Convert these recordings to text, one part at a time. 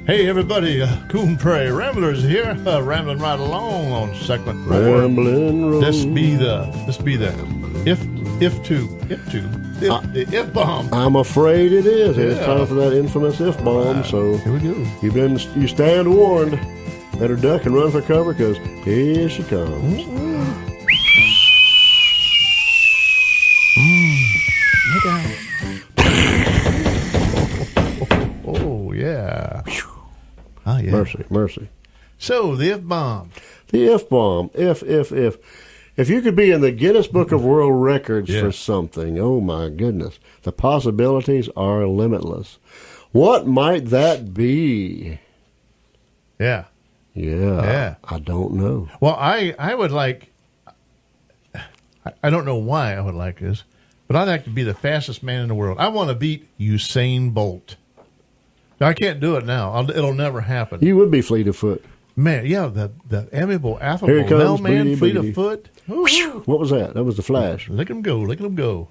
Hey everybody, Coon Prairie Ramblers here, rambling right along on segment 4. Rambling road. This be the if bomb. I'm afraid it is. Yeah. It's time for that infamous if bomb. Right. So Here we go. you stand warned. Better duck and run for cover because here she comes. Look out. Oh yeah. Oh yeah. Mercy. So the if bomb. The if bomb. If you could be in the Guinness Book of World Records for something, oh my goodness, the possibilities are limitless. What might that be? Yeah. Yeah. I don't know. Well, I would like. I don't know why I would like this, but I'd like to be the fastest man in the world. I want to beat Usain Bolt. Now, I can't do it now. It'll never happen. You would be fleet of foot. Man, yeah, the amiable, Here affable he comes, mailman, fleet beady. of foot. Ooh. What was that? That was the Flash. Look at him go.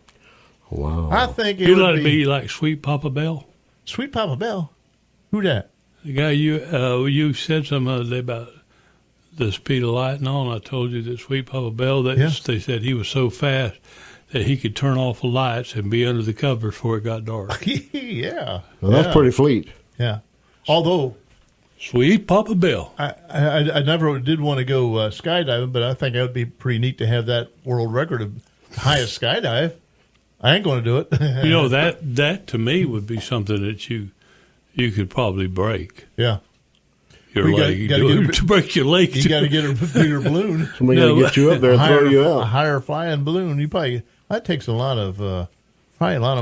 Wow. I think it You'd would like to be be like Sweet Papa Bell? Sweet Papa Bell. Who that? The guy you said some other day about the speed of light and all, and I told you that Sweet Papa Bell, they said he was so fast that he could turn off the lights and be under the covers before it got dark. Yeah. Well, that's pretty fleet. Yeah. Although Sweet Papa Bell. I never did want to go skydiving, but I think it would be pretty neat to have that world record of highest skydive. I ain't going to do it. You know, that to me would be something that you could probably break. Yeah. Your leg. To break your leg. You got to get a bigger balloon. Somebody got to get you up there and throw you A out. higher flying balloon. That takes a lot of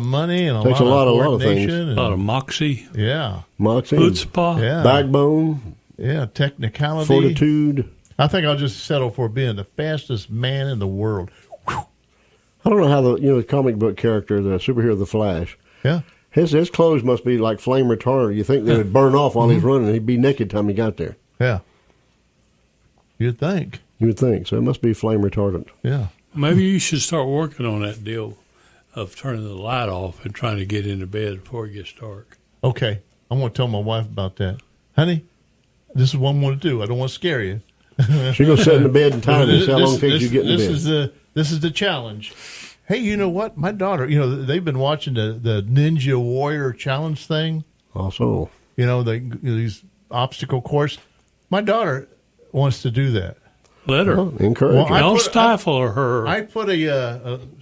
money and Takes a lot of things. coordination. A lot of moxie. Yeah. Moxie, Chutzpah. Yeah. backbone, Yeah. Technicality. fortitude. I think I'll just settle for being the fastest man in the world. I don't know how the comic book character, the superhero, the Flash. Yeah. His clothes must be like flame retardant. You think they would burn off while he's running? He'd be naked time he got there. Yeah. You'd think. You would think so. It must be flame retardant. Yeah. Maybe you should start working on that deal of turning the light off and trying to get into bed before it gets dark. Okay. I'm going to tell my wife about that. Honey, this is what I'm going to do. I don't want to scare you. She's gonna sit in the bed and time and see how long it takes you to get in bed. This is the challenge. Hey, you know what? My daughter, they've been watching the Ninja Warrior Challenge thing. Also, These obstacle course. My daughter wants to do that. Let her. encourage Well, her. Don't stifle her. I put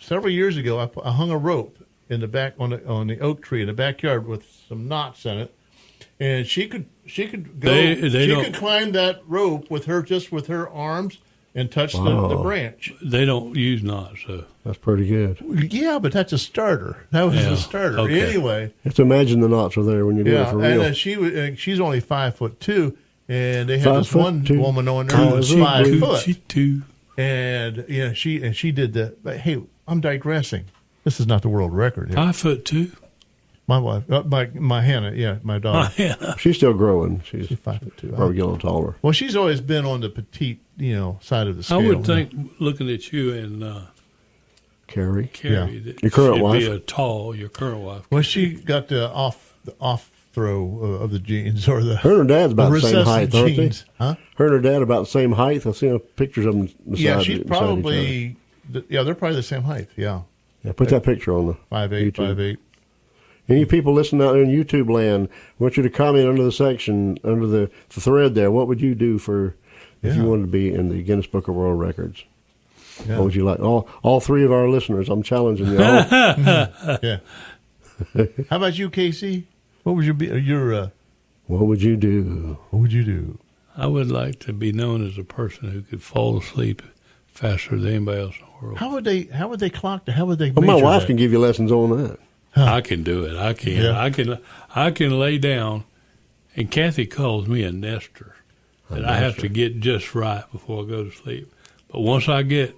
several years ago. I hung a rope in the back on the oak tree in the backyard with some knots in it, and she could go. She could climb that rope with her arms and touch the branch. They don't use knots, so. That's pretty good. Yeah, but that's a starter. That was a starter. Okay. Anyway. You have to imagine the knots are there when you're doing it for real. And she's only 5'2", and they had this 5'2". one woman on there who was 5 foot. Two. And she did that. But hey, I'm digressing. This is not the world record. Here. 5'2". My wife, my Hannah, my daughter. Yeah. She's still growing. She's 5'2". probably getting a little taller. Well, she's always been on the petite, side of the I scale. would think, looking at you and Carrie. Carrie, that Your current she'd wife? be your current wife. Well, she got the off throw of the genes or the. Her and her dad's about the same recessive height, aren't they? genes. Huh? Her and her dad about the same height. I've seen pictures of them. Yeah, she's beside probably. They're probably the same height. Yeah, Yeah, put that picture on the 5'8", YouTube. 5'8". Any people listening out there in YouTube land, I want you to comment under the section, under the thread there. What would you do if you wanted to be in the Guinness Book of World Records? Yeah. What would you like? All three of our listeners, I'm challenging you all. Yeah. How about you, Casey? What would What would you do? What would you do? I would like to be known as a person who could fall asleep faster than anybody else in the world. How would they clock that? How would they? Well, my measure wife that? can give you lessons on that. I can do it. I can. Yeah. I can lay down, and Kathy calls me a nester. That I have to get just right before I go to sleep. But once I get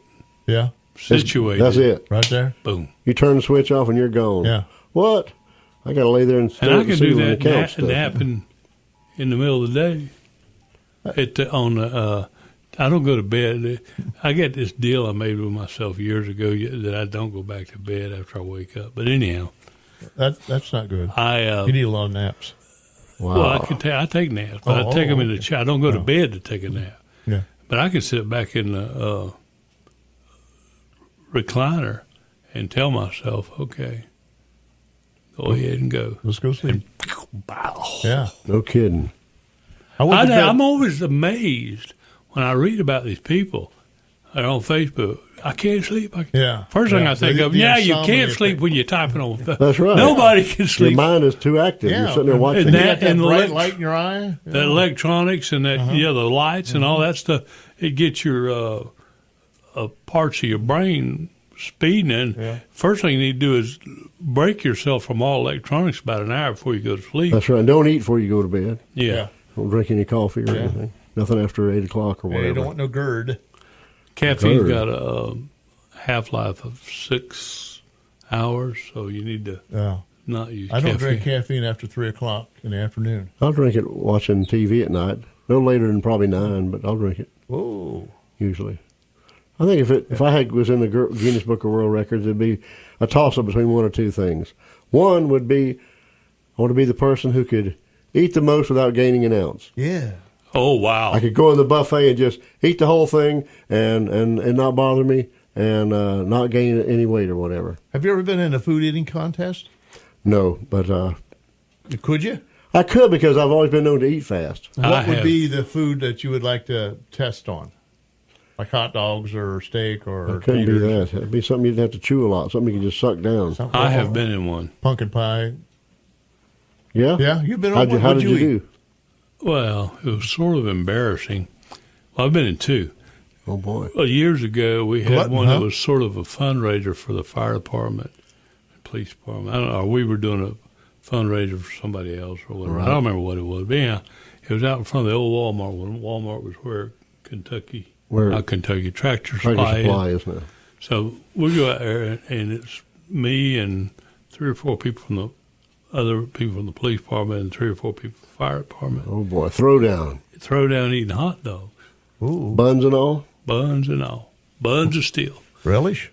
situated, That's it. Right there. Boom. You turn the switch off and you're gone. Yeah. What? I got to lay there and stare And I at the can do ceiling and that count stuff. napping in the middle of the day. I don't go to bed. I got this deal I made with myself years ago that I don't go back to bed after I wake up. But anyhow, That's not good. I You need a lot of naps. Wow. Well, I take naps, but I take them in the chair. I don't go to bed to take a nap. Yeah. But I can sit back in the recliner and tell myself, okay, go ahead and go. Let's go sleep. And, bow. Yeah. No kidding. I'm always amazed when I read about these people that are on Facebook. I can't sleep. First thing I think of, you can't sleep when you're typing on. That's right. Nobody can sleep. Your mind is too active. Yeah. You're sitting there watching. And that bright light in your eye. That electronics and that the lights and all that stuff. It gets your parts of your brain speeding. And first thing you need to do is break yourself from all electronics about an hour before you go to sleep. That's right. And don't eat before you go to bed. Yeah. Don't drink any coffee or anything. Nothing after 8 o'clock or whatever. You don't want no GERD. Caffeine's got a half-life of 6 hours, so you need to not use caffeine. I don't drink caffeine after 3 o'clock in the afternoon. I'll drink it watching TV at night. No later than probably 9, but I'll drink it. Whoa. Usually. I think if I was in the Guinness Book of World Records, it'd be a toss-up between one or two things. One would be, I want to be the person who could eat the most without gaining an ounce. Yeah. Oh, wow. I could go in the buffet and just eat the whole thing and not bother me and not gain any weight or whatever. Have you ever been in a food eating contest? No, but Could you? I could because I've always been known to eat fast. What would be the food that you would like to test on? Like hot dogs or steak or It couldn't be taters? that. It'd be something you'd have to chew a lot, something you could just suck down. I have been in one. Pumpkin pie. Yeah? Yeah, you've been on How'd you, one. how What'd did you you eat? do? Well, it was sort of embarrassing. Well, I've been in two. Oh, boy. Well, years ago, we had Glutton, one huh? that was sort of a fundraiser for the fire department, police department. I don't know, or we were doing a fundraiser for somebody else or whatever. Right. I don't remember what it was. But anyhow, it was out in front of the old Walmart when Walmart was where Tractor Supply is now. So we go out there, and it's me and 3 or 4 people from the other people from the police department and 3 or 4 people from the fire department. Oh, boy. Throwdown. Throw down eating hot dogs. Ooh. Buns and all? Buns and all. Buns of steel. Relish?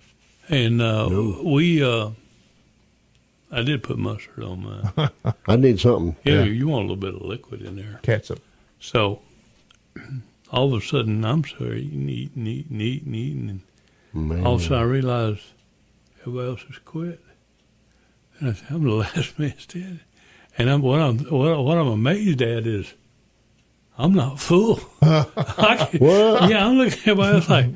And I did put mustard on mine. I need something. Yeah, you want a little bit of liquid in there. Ketchup. So all of a sudden, I'm sorry, eating. Man. All of a sudden, I realized everybody else has quit. And I said, I'm the last man standing. And what I'm amazed at is I'm not full. What? Yeah, I'm looking at everybody else like,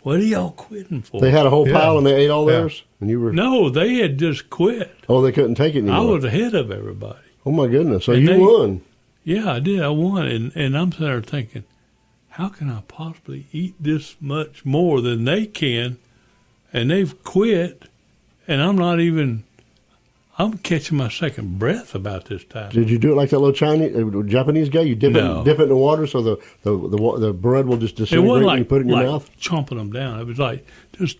what are y'all quitting for? They had a whole pile and they ate all theirs? And you were... No, they had just quit. Oh, they couldn't take it anymore? I was ahead of everybody. Oh, my goodness. So And you won. Yeah, I did. I won. And I'm sitting there thinking, how can I possibly eat this much more than they can? And they've quit, and I'm catching my second breath about this time. Did you do it like that little Japanese guy? You dip it in the water so the bread will just disintegrate It wasn't and you put it in your mouth? chomping them down. It was like just,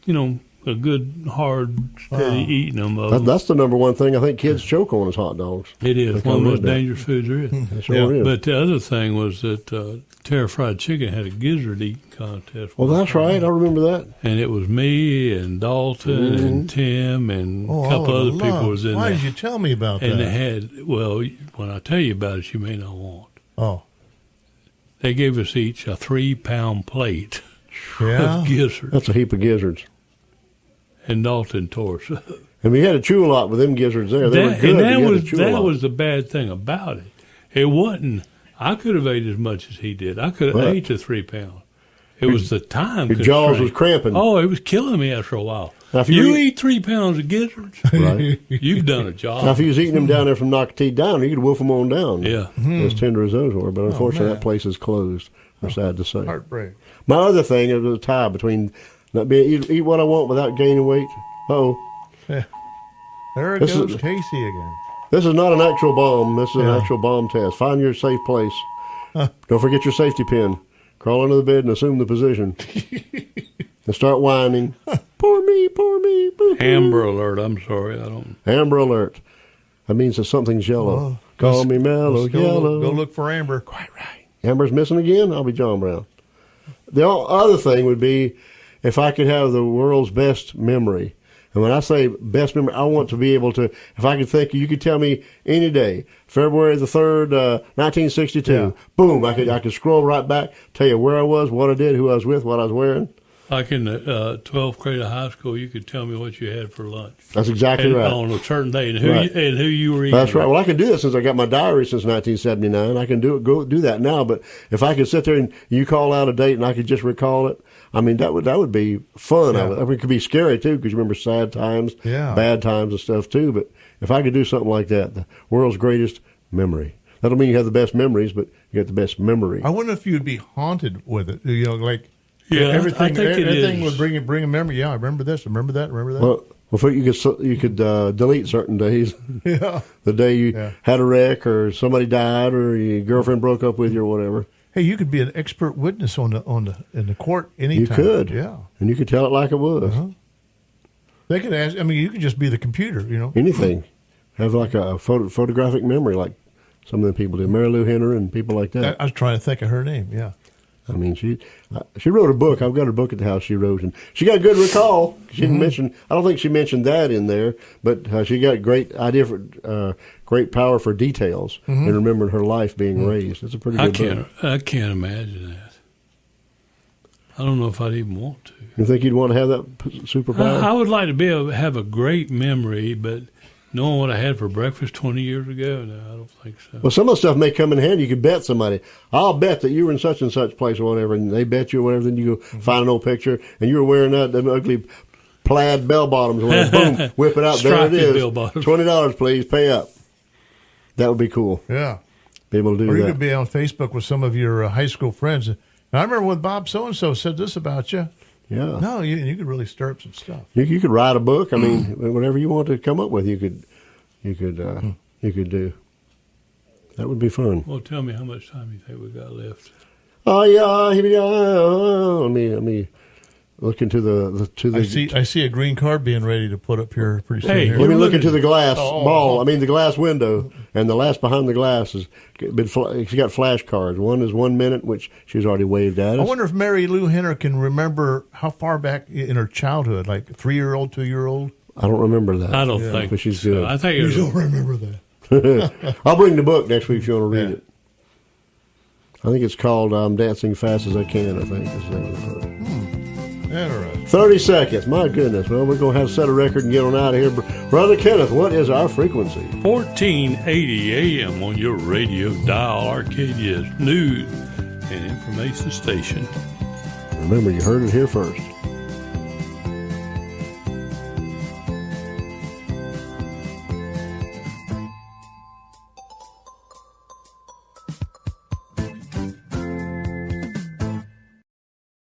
a good, hard, steady eating them. That's the number one thing I think kids choke on is hot dogs. It is one of the most dangerous foods there is. It sure is. But the other thing was that Terra Fried Chicken had a gizzard eating contest. Well, that's right. I remember that. And it was me and Dalton and Tim and a couple other people was in there. Why did you tell me about And that? they had, when I tell you about it, you may not want. Oh. They gave us each a 3-pound plate Yeah? of gizzards. That's a heap of gizzards. And Dalton tore us up. And we had to chew a lot with them gizzards there. They were good. That was the bad thing about it. It wasn't, I could have ate as much as he did. I could have ate the 3 pounds. It was the time. Your jaws was cramping. Oh, it was killing me after a while. Now, if you eat 3 pounds of gizzards, right. You've done a job. Now, if he was eating them down there from Nocatee down, you could wolf them on down. Yeah. As tender as those were. But unfortunately, that place is closed. I'm sad to say. Heartbreak. My other thing is a tie between not being eat what I want without gaining weight. Uh-oh. Yeah. There This goes is- Casey again. This is not an actual bomb. This is an actual bomb test. Find your safe place. Don't forget your safety pin. Crawl under the bed and assume the position. And start whining. Poor me, poor me. Boo-hoo. Amber alert. I'm sorry. I don't. Amber alert. That means that something's yellow. Oh, Call me mellow yellow. Go look for Amber. Quite right. Amber's missing again? I'll be John Brown. The other thing would be if I could have the world's best memory. And when I say best memory, I want to be able to, if I could think, you could tell me any day, February the 3rd, 1962, yeah. Boom, I could scroll right back, tell you where I was, what I did, who I was with, what I was wearing. Like in the 12th grade of high school, you could tell me what you had for lunch. That's exactly right. On a certain day, and who you were eating. That's right. Well, I can do this since I got my diary since 1979. I can do that now. But if I could sit there and you call out a date and I could just recall it, I mean, that would be fun. Yeah. I mean, it could be scary, too, because you remember sad times, bad times and stuff, too. But if I could do something like that, the world's greatest memory. That don't mean you have the best memories, but you get the best memory. I wonder if you'd be haunted with it, like... Yeah, everything would bring a memory. Yeah, I remember this, I remember that, remember that. Well, you could delete certain days. Yeah. The day you had a wreck or somebody died or your girlfriend broke up with you or whatever. Hey, you could be an expert witness in the court anytime. You could. Yeah. And you could tell it like it was. Uh-huh. They could ask, you could just be the computer, Anything. Have like a photographic memory like some of the people did. Mary Lou Henner and people like that. I was trying to think of her name, yeah. I mean, she wrote a book. I've got her book at the house she wrote, and she got a good recall. She didn't mention. I don't think she mentioned that in there, but she got great idea for great power for details and remembering her life being raised. It's a pretty good book. I can't imagine that. I don't know if I'd even want to. You think you'd want to have that superpower? I would like to be able to have a great memory, but knowing what I had for breakfast 20 years ago, no, I don't think so. Well, some of the stuff may come in handy. You could bet somebody, I'll bet that you were in such and such place or whatever, and they bet you or whatever, then you go find an old picture, and you were wearing them ugly plaid bell-bottoms, and boom, whip it out, there it is. $20, please, pay up. That would be cool. Yeah. Be able to do that. Or you could be on Facebook with some of your high school friends. And I remember when Bob so-and-so said this about you. Yeah. No, you could really stir up some stuff. You could write a book. I mean, whatever you want to come up with, you could do. That would be fun. Well, tell me how much time you think we got left. Oh yeah, let me look into the. I see a green card being ready to put up here pretty soon. Hey, let me look into the glass ball. I mean the glass window, and the last behind the glass has been. She got flashcards. One is 1 minute, which she's already waved at us. I wonder if Mary Lou Henner can remember how far back in her childhood, like 3-year-old, 2-year-old. I don't remember that. I don't think. But she's good. I think you don't remember that. I'll bring the book next week if you want to read it. I think it's called "I'm Dancing Fast as I Can." I think is the name of the book. Interesting. 30 seconds. My goodness. Well, we're going to have to set a record and get on out of here. Brother Kenneth, what is our frequency? 1480 AM on your radio dial. Arcadia's news and information station. Remember, you heard it here first.